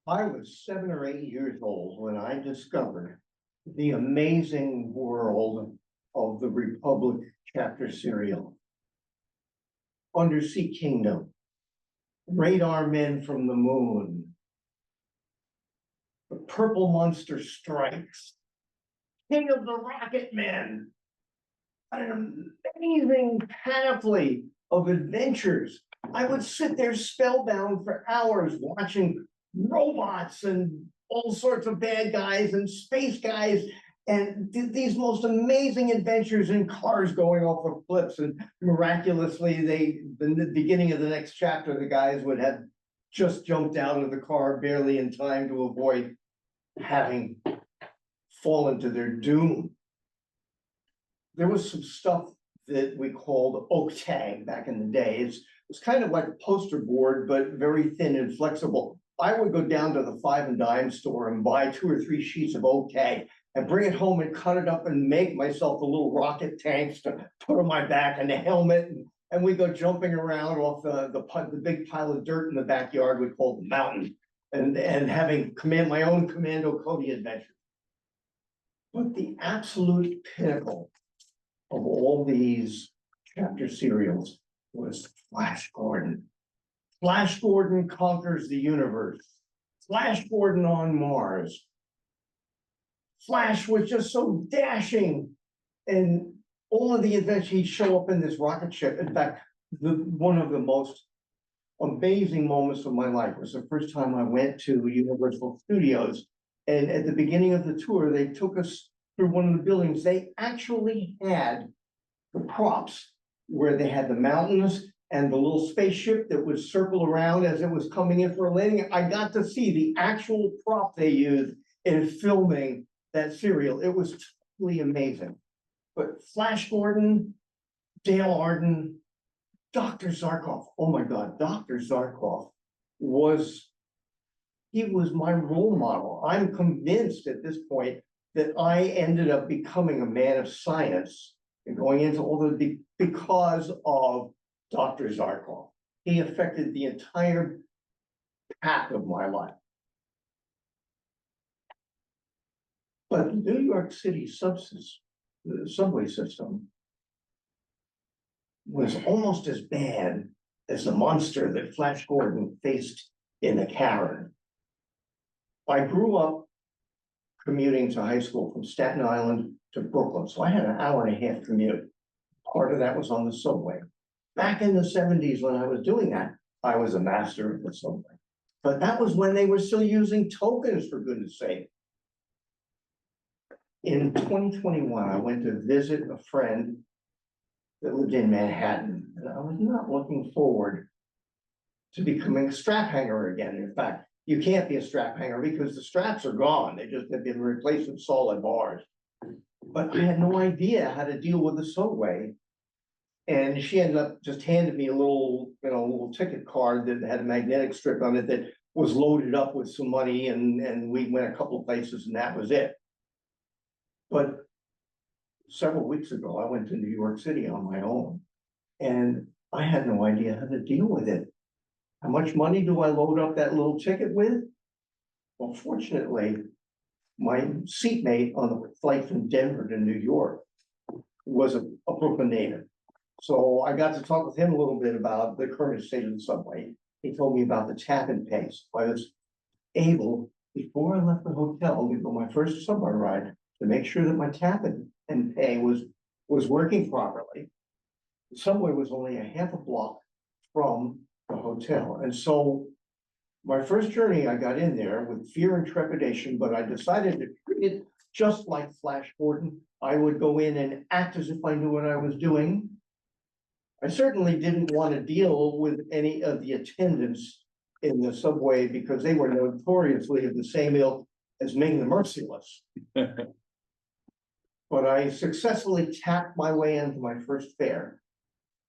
I was 7 or 8 years old when I discovered the amazing world of the Republic chapter serial. Undersea Kingdom, Radar Men from the Moon, The Purple Monster Strikes, King of the Rocket Men, an amazing panoply of adventures. I would sit there spellbound for hours watching robots and all sorts of bad guys and space guys and these most amazing adventures in cars going off of cliffs. And miraculously, in the beginning of the next chapter, the guys would have just jumped out of the car barely in time to avoid having fallen to their doom. There was some stuff that we called oak tag back in the day. It was kind of like a poster board, but very thin and flexible. I would go down to the 5 and dime store and buy 2 or 3 sheets of oak tag and bring it home and cut it up and make myself the little rocket tanks to put on my back and a helmet. And we go jumping around off the big pile of dirt in the backyard we called the mountain, and having my own Commando Cody adventure. But the absolute pinnacle of all these chapter serials was Flash Gordon. Flash Gordon conquers the universe. Flash Gordon on Mars. Flash was just so dashing, and all of the adventures, he'd show up in this rocket ship. In fact, one of the most amazing moments of my life was the first time I went to Universal Studios, and at the beginning of the tour, they took us through one of the buildings. They actually had the props where they had the mountains and the little spaceship that would circle around as it was coming in for a landing. I got to see the actual prop they used in filming that serial. It was totally amazing. But Flash Gordon, Dale Arden, Dr. Zarkov. Oh my God, Dr. Zarkov was my role model. I'm convinced at this point that I ended up becoming a man of science and going into all the because of Dr. Zarkov. He affected the entire path of my life. But the New York City subway system was almost as bad as the monster that Flash Gordon faced in the Karen. I grew up commuting to high school from Staten Island to Brooklyn, so I had an hour and a half commute. Part of that was on the subway. Back in the 70s when I was doing that, I was a master of the subway. But that was when they were still using tokens, for goodness sake. In 2021, I went to visit a friend that lived in Manhattan, and I was not looking forward to becoming a strap hanger again. In fact, you can't be a strap hanger because the straps are gone. They just have been replaced with solid bars. But I had no idea how to deal with the subway. And she ended up just handing me a little ticket card that had a magnetic strip on it that was loaded up with some money, and we went a couple of places and that was it. But several weeks ago, I went to New York City on my own, and I had no idea how to deal with it. How much money do I load up that little ticket with? Well, fortunately, my seatmate on the flight from Denver to New York was a Brooklyn native. So I got to talk with him a little bit about the current state of the subway. He told me about the tap and pay. So I was able, before I left the hotel, before my first subway ride, to make sure that my tap and pay was working properly. The subway was only a half a block from the hotel. And so my first journey, I got in there with fear and trepidation, but I decided to treat it just like Flash Gordon. I would go in and act as if I knew what I was doing. I certainly didn't want to deal with any of the attendants in the subway because they were notoriously of the same ilk as Ming the Merciless. But I successfully tapped my way into my first fare.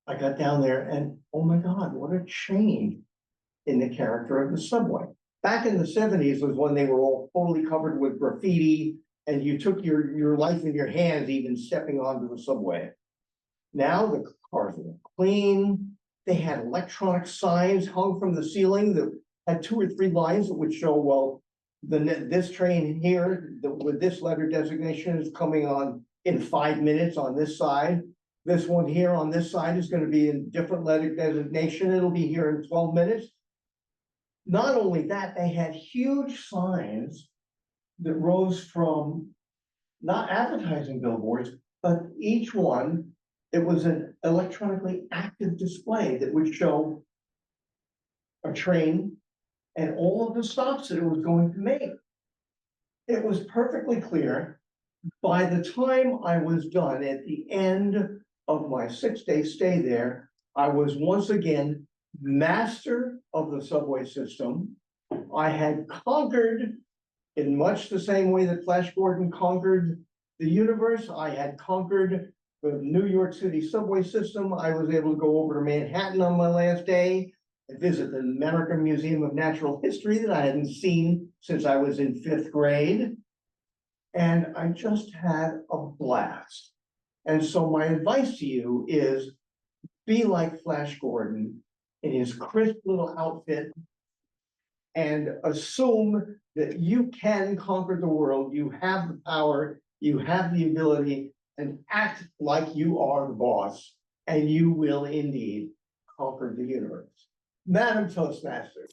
I got down there and, oh my God, what a change in the character of the subway. Back in the 70s was when they were all totally covered with graffiti and you took your life in your hands even stepping onto the subway. Now the cars were clean. They had electronic signs hung from the ceiling that had 2 or 3 lines that would show, well, this train here, with this letter designation is coming on in 5 minutes on this side. This one here on this side is gonna be in different letter designation, it'll be here in 12 minutes. Not only that, they had huge signs that rose from not advertising billboards, but each one, it was an electronically active display that would show a train and all of the stops that it was going to make. It was perfectly clear. By the time I was done at the end of my 6-day stay there, I was once again master of the subway system. I had conquered, in much the same way that Flash Gordon conquered the universe, I had conquered the New York City subway system. I was able to go over to Manhattan on my last day and visit the American Museum of Natural History that I hadn't seen since I was in 5th grade. And I just had a blast. And so my advice to you is be like Flash Gordon in his crisp little outfit and assume that you can conquer the world. You have the power, you have the ability, and act like you are the boss, and you will indeed conquer the universe. Madam Toastmaster,